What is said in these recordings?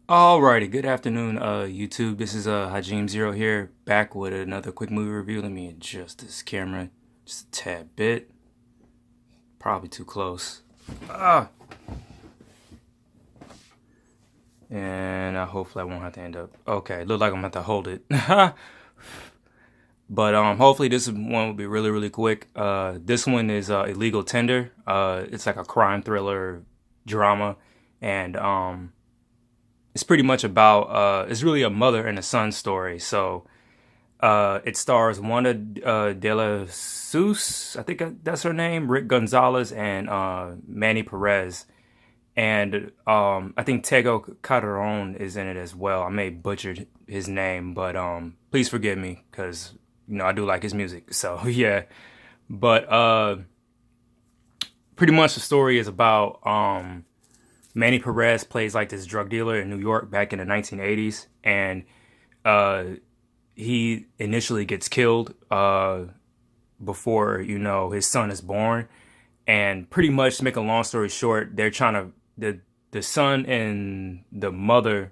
Alrighty, good afternoon, YouTube. This is Hajim Zero here, back with another quick movie review. Let me adjust this camera just a tad bit. Probably too close. And hopefully I won't have to end up. Okay, look like I'm gonna have to hold it. But hopefully this one will be really, really quick. This one is Illegal Tender. It's like a crime thriller drama, and it's pretty much about it's really a mother and a son story. So it stars Wanda de la Seuss, I think that's her name, Rick Gonzalez, and Manny Perez. And I think Tego Calderon is in it as well. I may butcher his name, but please forgive me because I do like his music. So yeah, but pretty much the story is about Manny Perez plays like this drug dealer in New York back in the 1980s, and he initially gets killed before his son is born. And pretty much to make a long story short, they're trying to the son and the mother.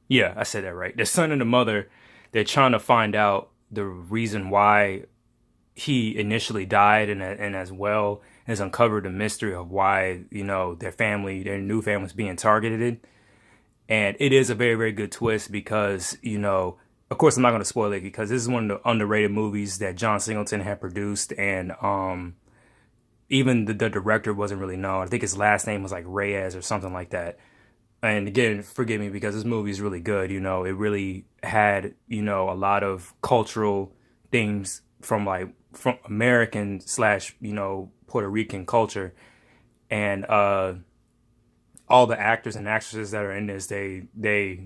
Yeah, I said that right. The son and the mother, they're trying to find out the reason why he initially died, and as well has uncovered the mystery of why their new family is being targeted. And it is a very, very good twist because of course I'm not going to spoil it because this is one of the underrated movies that John Singleton had produced, and even the director wasn't really known. I think his last name was like Reyes or something like that. And again, forgive me because this movie is really good. It really had a lot of cultural things from American slash Puerto Rican culture, and all the actors and actresses that are in this, they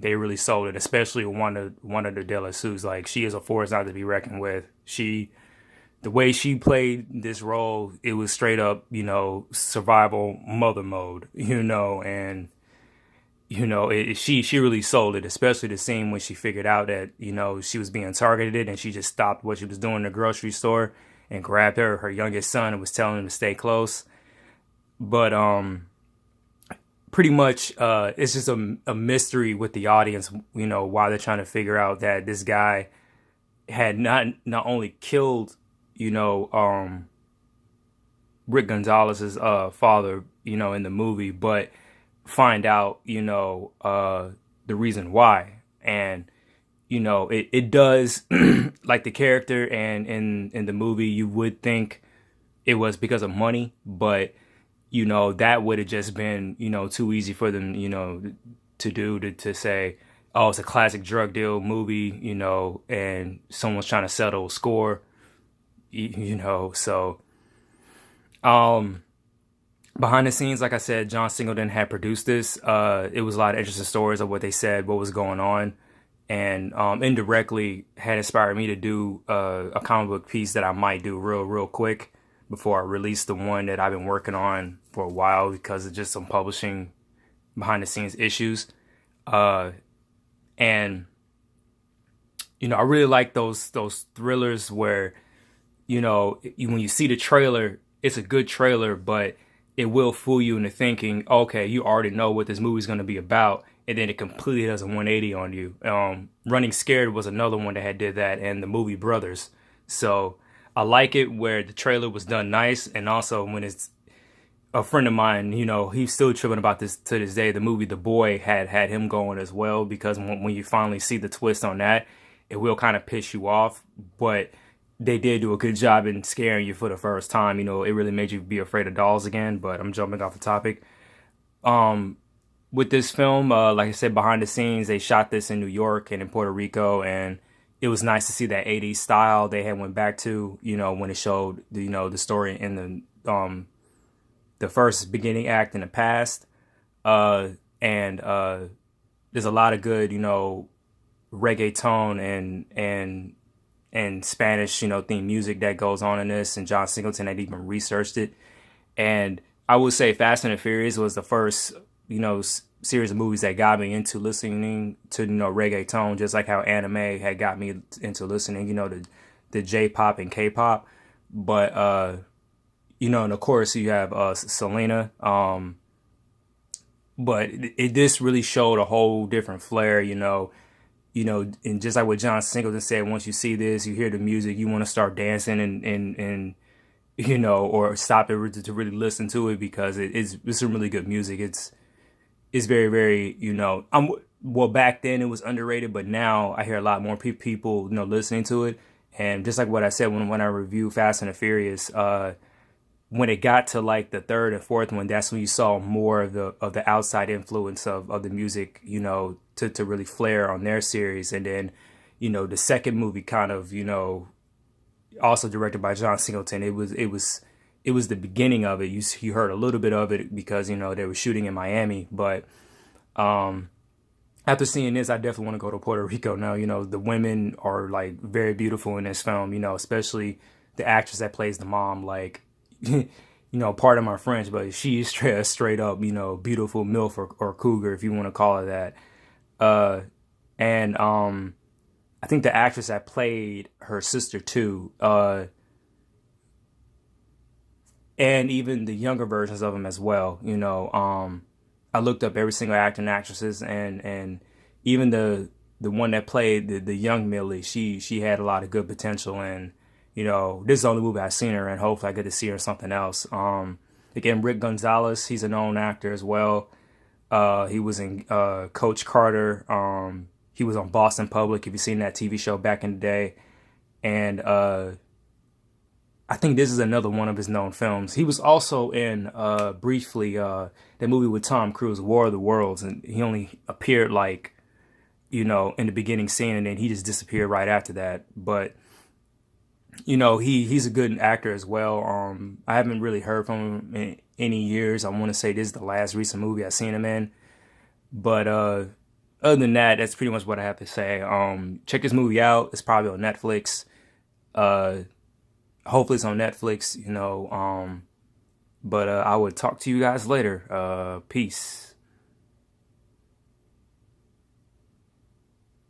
really sold it. Especially Wanda de la Seuss. Like, she is a force not to be reckoned with. The way she played this role, it was straight up survival mother mode. And she really sold it. Especially the scene when she figured out that she was being targeted, and she just stopped what she was doing in the grocery store and grabbed her youngest son and was telling him to stay close. But pretty much it's just a mystery with the audience, why they're trying to figure out that this guy had not only killed Rick Gonzalez's father in the movie, but find out the reason why. And it does like the character, and in the movie you would think it was because of money, but that would have just been too easy for them to do, to say, oh, it's a classic drug deal movie, and someone's trying to settle a score, so behind the scenes, like I said, John Singleton had produced this. It was a lot of interesting stories of what they said, what was going on, and indirectly had inspired me to do a comic book piece that I might do real quick before I release the one that I've been working on for a while because of just some publishing behind the scenes issues. And I really like those thrillers where when you see the trailer, it's a good trailer, but it will fool you into thinking, okay, you already know what this movie's going to be about, and then it completely does a 180 on you. Running Scared was another one that did that, and the movie Brothers. So I like it where the trailer was done nice, and also when it's a friend of mine, he's still tripping about this to this day. The movie The Boy had him going as well, because when you finally see the twist on that, it will kind of piss you off, but they did do a good job in scaring you for the first time. It really made you be afraid of dolls again, but I'm jumping off the topic. With this film, like I said, behind the scenes, they shot this in New York and in Puerto Rico, and it was nice to see that 80s style they had went back to, when it showed, the story in the first beginning act in the past. And there's a lot of good, reggaeton and Spanish, theme music that goes on in this, and John Singleton had even researched it. And I would say Fast and the Furious was the first, series of movies that got me into listening to, reggaeton, just like how anime had got me into listening, the J-pop and K-pop. But, and of course you have Selena, but this really showed a whole different flair, and just like what John Singleton said, once you see this, you hear the music, you want to start dancing and or stop it to really listen to it because it's some really good music. It's very, very, well, back then it was underrated, but now I hear a lot more people, listening to it. And just like what I said when I reviewed Fast and the Furious, when it got to like the third and fourth one, that's when you saw more of the outside influence of the music, to really flare on their series. And then, the second movie kind of, also directed by John Singleton. It was the beginning of it. You heard a little bit of it because they were shooting in Miami. But after seeing this, I definitely want to go to Puerto Rico now. The women are like very beautiful in this film. Especially the actress that plays the mom. Like, pardon my French, but she is straight up, beautiful MILF or cougar, if you want to call it that. And I think the actress that played her sister too, and even the younger versions of them as well. I looked up every single actor and actresses, and even the one that played the young Millie, she had a lot of good potential. And this is the only movie I've seen her in. Hopefully I get to see her in something else. Again, Rick Gonzalez, he's a known actor as well. He was in Coach Carter. He was on Boston Public, if you've seen that TV show back in the day. And I think this is another one of his known films. He was also in, briefly, that movie with Tom Cruise, War of the Worlds. And he only appeared like, in the beginning scene, and then he just disappeared right after that. But, he's a good actor as well. I haven't really heard from him in any years. I want to say this is the last recent movie I've seen him in. But other than that, that's pretty much what I have to say. Check this movie out. It's probably on Netflix. Hopefully it's on Netflix, but I would talk to you guys later. Peace.